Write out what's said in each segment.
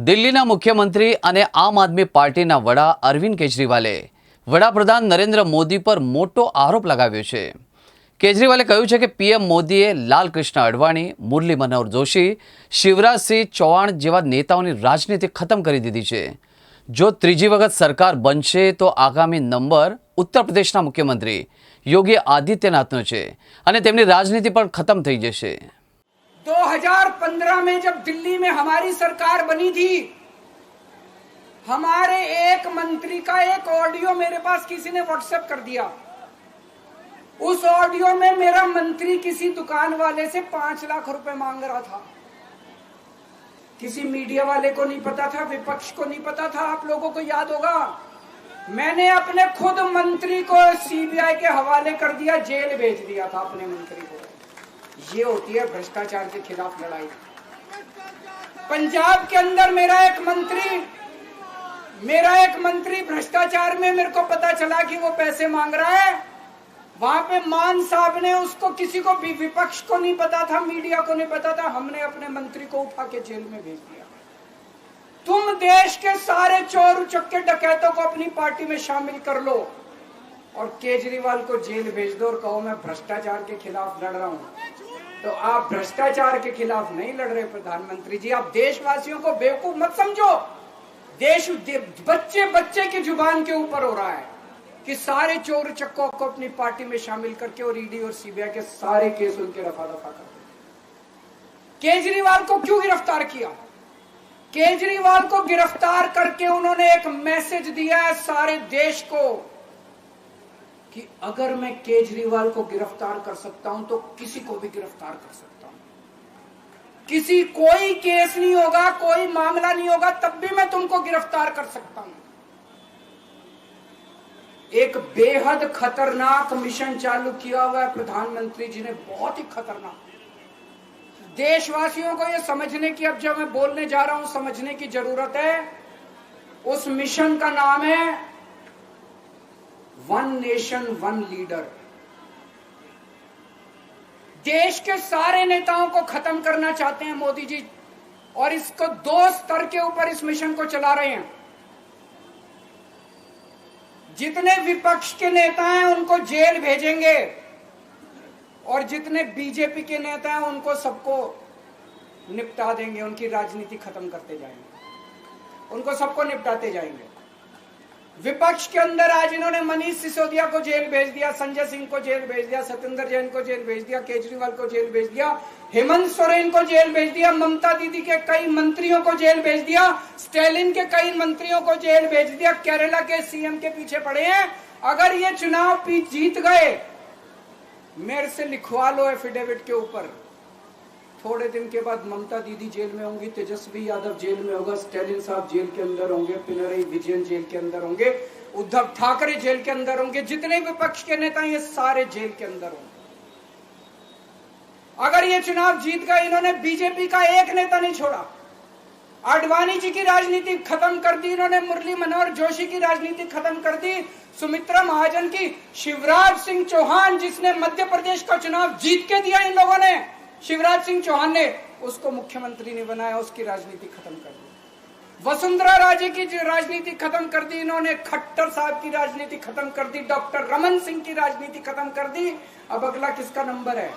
દિલ્હીના મુખ્યમંત્રી અને આમ આદમી પાર્ટીના વડા અરવિંદ કેજરીવાલે વડાપ્રધાન નરેન્દ્ર મોદી પર મોટો આરોપ લગાવ્યો છે। કેજરીવાલે કહ્યું છે કે પીએમ મોદીએ લાલકૃષ્ણ અડવાણી, મુરલી મનોહર જોશી, શિવરાજસિંહ ચૌહાણ જેવા નેતાઓની રાજનીતિ ખતમ કરી દીધી છે। જો ત્રીજી વખત સરકાર બનશે તો આગામી નંબર ઉત્તર પ્રદેશના મુખ્યમંત્રી યોગી આદિત્યનાથનો છે અને તેમની રાજનીતિ પણ ખતમ થઈ જશે। 2015 में जब दिल्ली में हमारी सरकार बनी थी, हमारे एक मंत्री का एक ऑडियो मेरे पास किसी ने व्हाट्सएप कर दिया। उस ऑडियो में मेरा मंत्री किसी दुकान वाले से 5 लाख रुपए मांग रहा था। किसी मीडिया वाले को नहीं पता था, विपक्ष को नहीं पता था। आप लोगों को याद होगा, मैंने अपने खुद मंत्री को सीबीआई के हवाले कर दिया, जेल भेज दिया था अपने मंत्री को। ये होती है भ्रष्टाचार के खिलाफ लड़ाई। पंजाब के अंदर मेरा एक मंत्री भ्रष्टाचार में मेरे को पता चला कि वो पैसे मांग रहा है। वहां पे मान साहब ने उसको, किसी को भी, विपक्ष को नहीं पता था, मीडिया को नहीं पता था, हमने अपने मंत्री को उठा के जेल में भेज दिया। तुम देश के सारे चोर उचक्के डकैतों को अपनी पार्टी में शामिल कर लो और केजरीवाल को जेल भेज दो और कहो मैं भ्रष्टाचार के खिलाफ लड़ रहा हूं। तो आप भ्रष्टाचार के खिलाफ नहीं लड़ रहे प्रधानमंत्री जी। आप देशवासियों को बेवकूफ मत समझो। देश बच्चे बच्चे की जुबान के ऊपर हो रहा है कि सारे चोर चक्कों को अपनी पार्टी में शामिल करके और ईडी और सीबीआई के सारे केस उनके रफा दफा कर दो। केजरीवाल को क्यों गिरफ्तार किया? केजरीवाल को गिरफ्तार करके उन्होंने एक मैसेज दिया है सारे देश को कि अगर मैं केजरीवाल को गिरफ्तार कर सकता हूं तो किसी को भी गिरफ्तार कर सकता हूं। कोई केस नहीं होगा, कोई मामला नहीं होगा, तब भी मैं तुमको गिरफ्तार कर सकता हूं। एक बेहद खतरनाक मिशन चालू किया हुआ है प्रधानमंत्री जी ने, बहुत ही खतरनाक। देशवासियों को यह समझने की, अब जब मैं बोलने जा रहा हूं, समझने की जरूरत है। उस मिशन का नाम है वन नेशन वन लीडर। देश के सारे नेताओं को खत्म करना चाहते हैं मोदी जी, और इसको 2 स्तर के ऊपर इस मिशन को चला रहे हैं। जितने विपक्ष के नेता हैं उनको जेल भेजेंगे और जितने बीजेपी के नेता हैं उनको सबको निपटा देंगे, उनकी राजनीति खत्म करते जाएंगे, उनको सबको निपटाते जाएंगे। विपक्ष के अंदर आज इन्होंने मनीष सिसोदिया को जेल भेज दिया, संजय सिंह को जेल भेज दिया, सत्येंद्र जैन को जेल भेज दिया, केजरीवाल को जेल भेज दिया, हेमंत सोरेन को जेल भेज दिया, ममता दीदी के कई मंत्रियों को जेल भेज दिया, स्टालिन के कई मंत्रियों को जेल भेज दिया, केरला के सीएम के पीछे पड़े हैं। अगर ये चुनाव जीत गए, मेरे से लिखवा लो एफिडेविट के ऊपर, थोड़े दिन के बाद ममता दीदी जेल में होंगी, तेजस्वी यादव जेल में होगा, स्टालिन साहब जेल के अंदर होंगे, पिनरई विजयन जेल के अंदर होंगे, उद्धव ठाकरे जेल के अंदर होंगे, जितने विपक्ष के नेता ये सारे जेल के अंदर होंगे। अगर ये चुनाव जीत गए, इन्होंने बीजेपी का एक नेता नहीं छोड़ा। आडवाणी जी की राजनीति खत्म कर दी इन्होंने, मुरली मनोहर जोशी की राजनीति खत्म कर दी, सुमित्रा महाजन की, शिवराज सिंह चौहान जिसने मध्य प्रदेश का चुनाव जीत के दिया इन लोगों ने, शिवराज सिंह चौहान ने उसको मुख्यमंत्री नहीं बनाया, उसकी राजनीति खत्म कर दी। वसुंधरा राजे की राजनीति खत्म कर दी इन्होंने, खट्टर साहब की राजनीति खत्म कर दी, डॉक्टर रमन सिंह की राजनीति खत्म कर दी। अब अगला किसका नंबर है?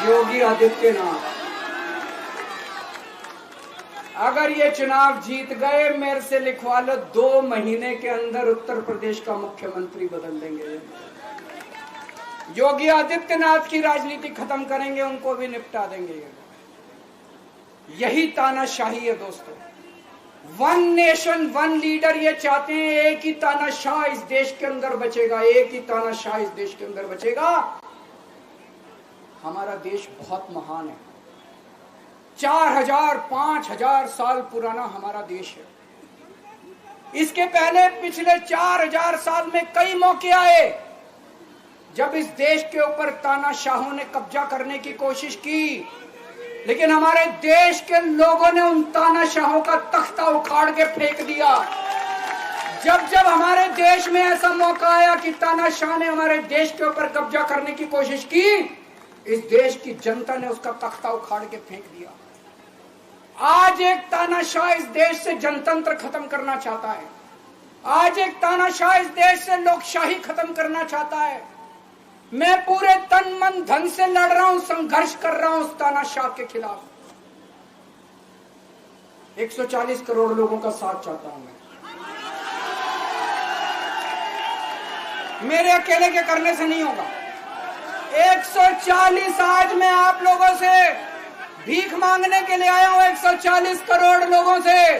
योगी आदित्यनाथ। अगर ये चुनाव जीत गए, मेरे से लिखवा लो, 2 महीने के अंदर उत्तर प्रदेश का मुख्यमंत्री बदल देंगे। योगी आदित्यनाथ की राजनीति खत्म करेंगे, उनको भी निपटा देंगे। यही तानाशाही है दोस्तों। वन नेशन वन लीडर ये चाहते हैं, एक ही तानाशाह इस देश के अंदर बचेगा, एक ही तानाशाह इस देश के अंदर बचेगा। हमारा देश बहुत महान है, 4000 5000 साल पुराना हमारा देश है। इसके पहले पिछले 4000 साल में कई मौके आए जब इस देश के ऊपर तानाशाहों ने कब्जा करने की कोशिश की, लेकिन हमारे देश के लोगों ने उन तानाशाहों का तख्ता उखाड़ के फेंक दिया। जब जब हमारे देश में ऐसा मौका आया कि तानाशाह ने हमारे देश के ऊपर कब्जा करने की कोशिश की, इस देश की जनता ने उसका तख्ता उखाड़ के फेंक दिया। आज एक तानाशाह इस देश से जनतंत्र खत्म करना चाहता है। आज एक तानाशाह इस देश से लोकशाही खत्म करना चाहता है। मैं पूरे तन मन धन से लड़ रहा हूं, संघर्ष कर रहा हूं उस तानाशाह के खिलाफ। 140 करोड़ लोगों का साथ चाहता हूं मैं। मेरे अकेले के करने से नहीं होगा। 140 आज मैं आप लोगों से भीख मांगने के लिए आया हूं। 140 करोड़ लोगों से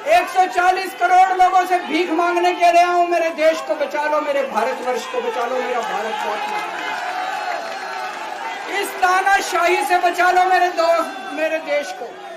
140 करोड़ लोगों से भीख मांगने के लिए आया हूं। मेरे देश को बचा लो, मेरे भारतवर्ष को बचा लो, मेरा भारत रत्न। इस तानाशाही से बचा लो मेरे दोस्त, मेरे देश को।